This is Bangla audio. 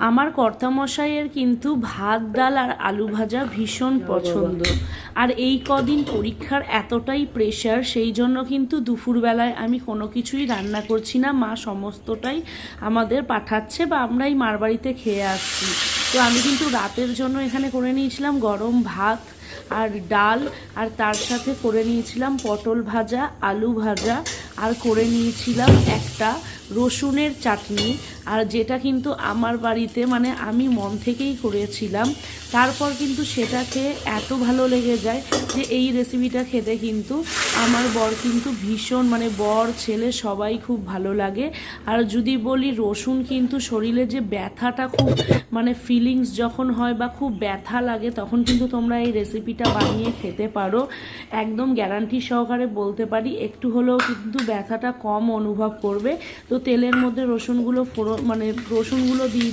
আমার কর্তামশাইয়ের কিন্তু ভাত ডাল আর আলু ভাজা ভীষণ পছন্দ। আর এই কদিন পরীক্ষার এতটাই প্রেশার, সেই জন্য কিন্তু দুপুরবেলায় আমি কোনো কিছুই রান্না করছি না, মা সমস্তটাই আমাদের পাঠাচ্ছে বা আমরাই মার বাড়িতে খেয়ে আসছি। তো আমি কিন্তু রাতের জন্য এখানে করে নিয়েছিলাম গরম ভাত আর ডাল, আর তার সাথে করে নিয়েছিলাম পটল ভাজা, আলু ভাজা, আর করে নিয়েছিলাম একটা রসুনের চাটনি। আর যেটা কিন্তু আমার বাড়িতে মানে আমি মন থেকেই করেছিলাম। তারপর কিন্তু সেটা খেয়ে এত ভালো লেগে যায় যে এই রেসিপিটা খেতে কিন্তু আমার বর কিন্তু ভীষণ মানে বর ছেলে সবাই খুব ভালো লাগে। আর যদি বলি রসুন কিন্তু শরীরে যে ব্যথাটা খুব মানে ফিলিংস যখন হয় বা খুব ব্যথা লাগে তখন কিন্তু তোমরা এই রেসিপিটা বানিয়ে খেতে পারো। একদম গ্যারান্টি সহকারে বলতে পারি একটু হলেও কিন্তু ব্যথাটা কম অনুভব করবে। তো তেলের মধ্যে রসুনগুলো দিয়ে